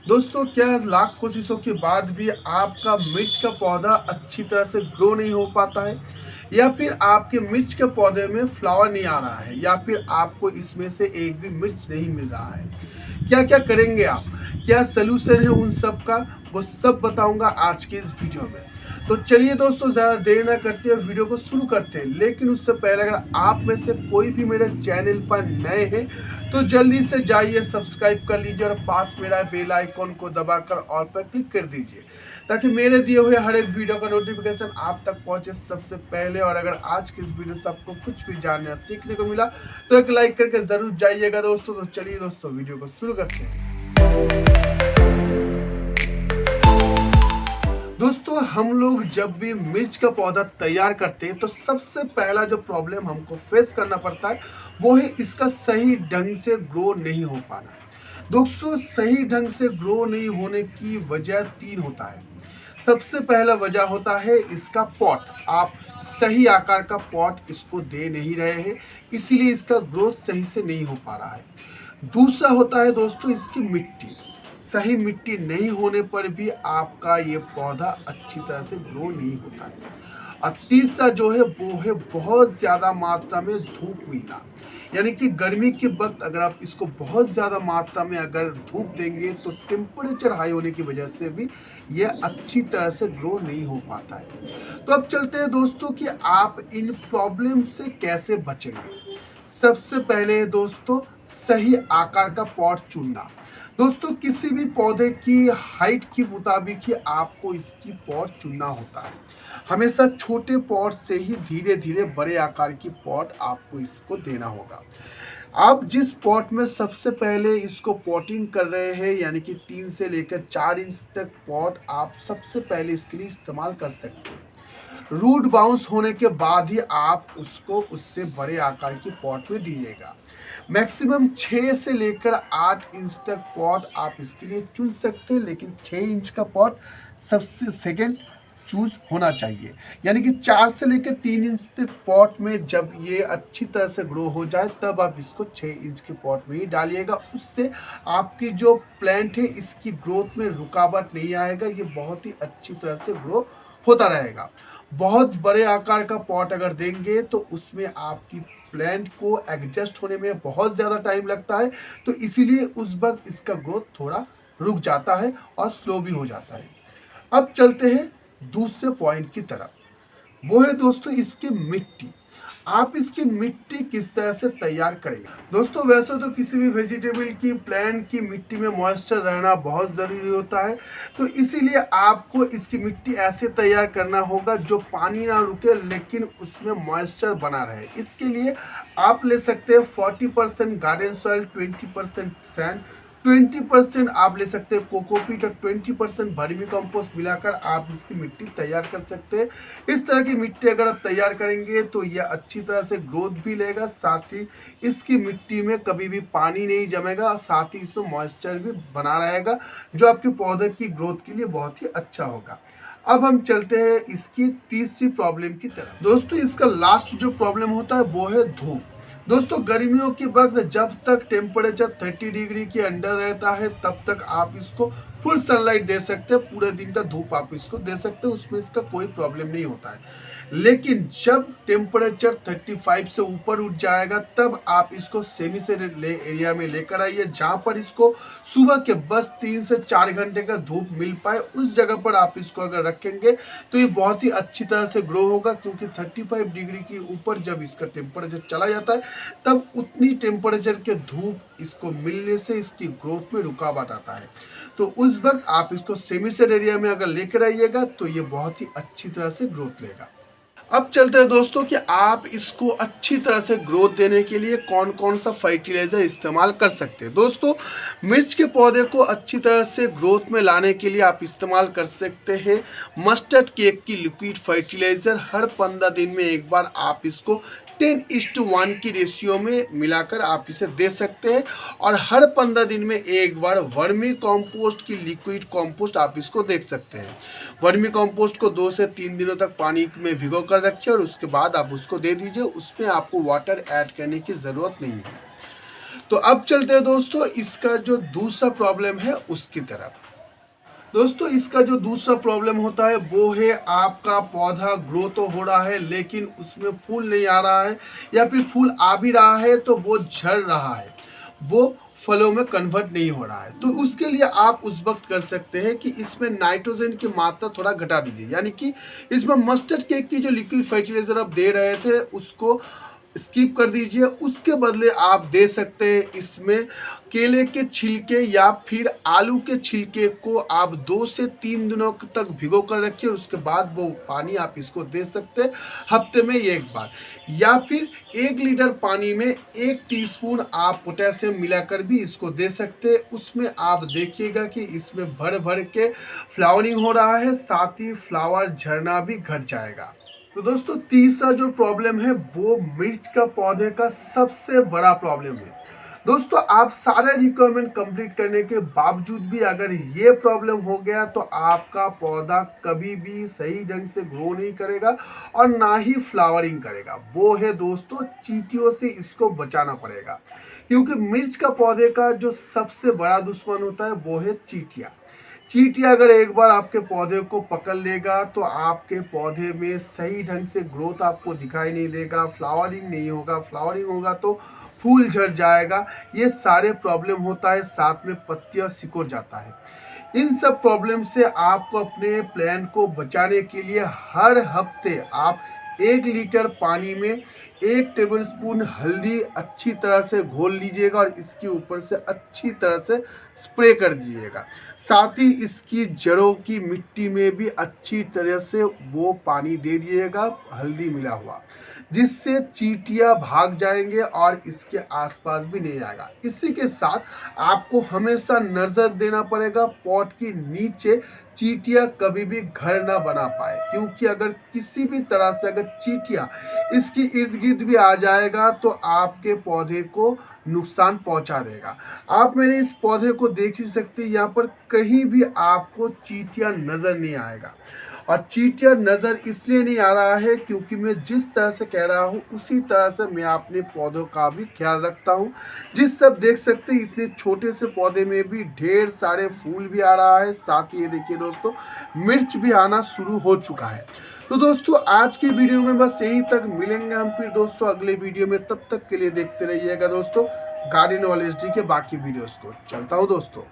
दोस्तों, क्या लाख कोशिशों के बाद भी आपका मिर्च का पौधा अच्छी तरह से ग्रो नहीं हो पाता है, या फिर आपके मिर्च के पौधे में फ्लावर नहीं आ रहा है, या फिर आपको इसमें से एक भी मिर्च नहीं मिल रहा है? क्या क्या करेंगे आप? क्या सलूशन है उन सब का? वो सब बताऊंगा आज के इस वीडियो में। तो चलिए दोस्तों, ज़्यादा देर ना करते हुए वीडियो को शुरू करते हैं। लेकिन उससे पहले अगर आप में से कोई भी मेरे चैनल पर नए हैं तो जल्दी से जाइए, सब्सक्राइब कर लीजिए और पास मेरा बेल आइकॉन को दबाकर ऑल पर क्लिक कर दीजिए, ताकि मेरे दिए हुए हर एक वीडियो का नोटिफिकेशन आप तक पहुंचे सबसे पहले। और अगर आज की इस वीडियो से आपको कुछ भी जानने या सीखने को मिला तो एक लाइक करके जरूर जाइएगा दोस्तों। तो चलिए दोस्तों, वीडियो को शुरू करते हैं। दोस्तों, हम लोग जब भी मिर्च का पौधा तैयार करते हैं तो सबसे पहला जो प्रॉब्लम हमको फेस करना पड़ता है वो है इसका सही ढंग से ग्रो नहीं हो पाना। दोस्तों, सही ढंग से ग्रो नहीं होने की वजह तीन होता है। सबसे पहला वजह होता है इसका पॉट। आप सही आकार का पॉट इसको दे नहीं रहे हैं, इसीलिए इसका ग्रोथ सही से नहीं हो पा रहा है। दूसरा होता है दोस्तों इसकी मिट्टी। सही मिट्टी नहीं होने पर भी आपका ये पौधा अच्छी तरह से ग्रो नहीं होता है। और तीसरा जो है वो है बहुत ज़्यादा मात्रा में धूप मिलना। यानी कि गर्मी के वक्त अगर आप इसको बहुत ज़्यादा मात्रा में अगर धूप देंगे तो टेम्परेचर हाई होने की वजह से भी ये अच्छी तरह से ग्रो नहीं हो पाता है। तो अब चलते हैं दोस्तों कि आप इन प्रॉब्लम से कैसे बचेंगे। सबसे पहले दोस्तों, सही आकार का पॉट चुनना। दोस्तों, किसी भी पौधे की हाइट के मुताबिक ही आपको इसकी पॉट चुनना होता है। हमेशा छोटे पॉट से ही धीरे धीरे बड़े आकार की पॉट आपको इसको देना होगा। आप जिस पॉट में सबसे पहले इसको पॉटिंग कर रहे हैं, यानी कि 3 से लेकर 4 इंच तक पॉट आप सबसे पहले इसके लिए इस्तेमाल कर सकते हैं। रूट बाउंस होने के बाद ही आप उसको उससे बड़े आकार की पॉट में दीजिएगा। मैक्सिमम 6 से लेकर 8 इंच तक पॉट आप इसके लिए चुन सकते हैं, लेकिन 6 इंच का पॉट सबसे सेकंड चूज होना चाहिए। यानी कि 4 से लेकर 3 इंच तक पॉट में जब ये अच्छी तरह से ग्रो हो जाए तब आप इसको 6 इंच के पॉट में ही डालिएगा। उससे आपकी जो प्लांट है इसकी ग्रोथ में रुकावट नहीं आएगा, ये बहुत ही अच्छी तरह से ग्रो होता रहेगा। बहुत बड़े आकार का पॉट अगर देंगे तो उसमें आपकी प्लांट को एडजस्ट होने में बहुत ज़्यादा टाइम लगता है, तो इसीलिए उस वक्त इसका ग्रोथ थोड़ा रुक जाता है और स्लो भी हो जाता है। अब चलते हैं दूसरे पॉइंट की तरफ, वो है दोस्तों इसकी मिट्टी। आप इसकी मिट्टी किस तरह से तैयार करेंगे? दोस्तों, वैसे तो किसी भी वेजिटेबल की प्लांट की मिट्टी में मॉइस्चर रहना बहुत ज़रूरी होता है, तो इसीलिए आपको इसकी मिट्टी ऐसे तैयार करना होगा जो पानी ना रुके लेकिन उसमें मॉइस्चर बना रहे। इसके लिए आप ले सकते हैं 40% गार्डन सॉइल, 20% सैंड, 20% आप ले सकते हैं कोकोपीट और 20% वर्मी कंपोस्ट मिलाकर आप इसकी मिट्टी तैयार कर सकते हैं। इस तरह की मिट्टी अगर आप तैयार करेंगे तो यह अच्छी तरह से ग्रोथ भी लेगा, साथ ही इसकी मिट्टी में कभी भी पानी नहीं जमेगा, साथ ही इसमें मॉइस्चर भी बना रहेगा, जो आपके पौधे की ग्रोथ के लिए बहुत ही अच्छा होगा। अब हम चलते हैं इसकी तीसरी प्रॉब्लम की तरफ। दोस्तों, इसका लास्ट जो प्रॉब्लम होता है वो है धूप। दोस्तों, गर्मियों के वक्त जब तक टेम्परेचर 30 डिग्री के अंडर रहता है तब तक आप इसको फुल सनलाइट दे सकते हैं, पूरे दिन का धूप आप इसको दे सकते हैं, उसमें इसका कोई प्रॉब्लम नहीं होता है। लेकिन जब टेम्परेचर 35 से ऊपर उठ जाएगा तब आप इसको सेमी से एरिया में लेकर आइए, जहाँ पर इसको सुबह के बस 3 से 4 घंटे का धूप मिल पाए, उस जगह पर आप इसको अगर रखेंगे तो ये बहुत ही अच्छी तरह से ग्रो होगा। क्योंकि 35 डिग्री के ऊपर जब इसका टेम्परेचर चला जाता है तब उतनी टेम्परेचर के धूप इसको मिलने से इसकी ग्रोथ में रुकावट आता है। तो उस वक्त आप इसको सेमी सेड एरिया में अगर लेकर आइएगा तो ये बहुत ही अच्छी तरह से ग्रोथ लेगा। अब चलते हैं दोस्तों कि आप इसको अच्छी तरह से ग्रोथ देने के लिए कौन कौन सा फर्टिलाइज़र इस्तेमाल कर सकते हैं। दोस्तों, मिर्च के पौधे को अच्छी तरह से ग्रोथ में लाने के लिए आप इस्तेमाल कर सकते हैं मस्टर्ड केक की लिक्विड फर्टिलाइज़र। हर 15 दिन में एक बार आप इसको 10:1 की रेशियो में मिलाकर आप इसे दे सकते हैं, और हर 15 दिन में एक बार वर्मी कॉम्पोस्ट की लिक्विड कॉम्पोस्ट आप इसको देख सकते हैं। वर्मी कॉम्पोस्ट को 2 से 3 दिनों तक पानी में भिगो कर रखिए और उसके बाद आप उसको दे दीजिए, उसमें आपको वाटर ऐड करने की ज़रूरत नहीं है। तो अब चलते हैं दोस्तों इसका जो दूसरा प्रॉब्लम है उसकी तरफ। दोस्तों इसका जो दूसरा प्रॉब्लम होता है वो है आपका पौधा ग्रो तो हो रहा है लेकिन उसमें फूल नहीं आ रहा है, या फिर फूल आ भी रहा है तो वो झड़ रहा है, वो फलों में कन्वर्ट नहीं हो रहा है। तो उसके लिए आप उस वक्त कर सकते हैं कि इसमें नाइट्रोजन की मात्रा थोड़ा घटा दीजिए, यानी कि इसमें मस्टर्ड केक की जो लिक्विड फर्टिलाइजर आप दे रहे थे उसको स्किप कर दीजिए। उसके बदले आप दे सकते हैं इसमें केले के छिलके या फिर आलू के छिलके को आप 2 से 3 दिनों तक भिगो कर रखिए, उसके बाद वो पानी आप इसको दे सकते हैं हफ्ते में एक बार। या फिर 1 लीटर पानी में 1 टीस्पून आप पोटेशियम मिलाकर भी इसको दे सकते हैं। उसमें आप देखिएगा कि इसमें भर भर के फ्लावरिंग हो रहा है, साथ ही फ्लावर झड़ना भी घट जाएगा। तो दोस्तों तीसरा जो प्रॉब्लम है वो मिर्च का पौधे का सबसे बड़ा प्रॉब्लम है। दोस्तों आप सारे रिक्वायरमेंट कंप्लीट करने के बावजूद भी अगर ये प्रॉब्लम हो गया तो आपका पौधा कभी भी सही ढंग से ग्रो नहीं करेगा और ना ही फ्लावरिंग करेगा। वो है दोस्तों चींटियों से इसको बचाना पड़ेगा, क्योंकि मिर्च का पौधे का जो सबसे बड़ा दुश्मन होता है वो है चींटियाँ। चींटियाँ अगर एक बार आपके पौधे को पकड़ लेगा तो आपके पौधे में सही ढंग से ग्रोथ आपको दिखाई नहीं देगा, फ्लावरिंग नहीं होगा, फ्लावरिंग होगा तो फूल झड़ जाएगा, ये सारे प्रॉब्लम होता है, साथ में पत्तियाँ सिकुड़ जाता है। इन सब प्रॉब्लम से आपको अपने प्लांट को बचाने के लिए हर हफ्ते आप 1 लीटर पानी में 1 टेबलस्पून हल्दी अच्छी तरह से घोल लीजिएगा और इसके ऊपर से अच्छी तरह से स्प्रे कर दीजिएगा। साथ ही इसकी जड़ों की मिट्टी में भी अच्छी तरह से वो पानी दे दीजिएगा हल्दी मिला हुआ, जिससे चींटियाँ भाग जाएंगे और इसके आसपास भी नहीं आएगा। इसी के साथ आपको हमेशा नज़र देना पड़ेगा पॉट के नीचे चींटियाँ कभी भी घर ना बना पाए, क्योंकि अगर किसी भी तरह से अगर चींटियाँ इसकी इर्द गिर्द भी आ जाएगा तो आपके पौधे को नुकसान पहुंचा देगा। आप मेरे इस पौधे को देख ही सकते हैं, यहाँ पर कहीं भी आपको चींटियाँ नज़र नहीं आएगा। और चींटियाँ नज़र इसलिए नहीं आ रहा है क्योंकि मैं जिस तरह से कह रहा हूँ उसी तरह से मैं अपने पौधों का भी ख्याल रखता हूँ। जिस सब देख सकते हैं इतने छोटे से पौधे में भी ढेर सारे फूल भी आ रहा है, साथ ही ये देखिए दोस्तों मिर्च भी आना शुरू हो चुका है। तो दोस्तों आज की वीडियो में बस यहीं तक, मिलेंगे हम फिर दोस्तों अगले वीडियो में। तब तक के लिए देखते रहिएगा दोस्तों गार्डन नॉलेज डी के बाकी वीडियोस को। चलता हूँ दोस्तों।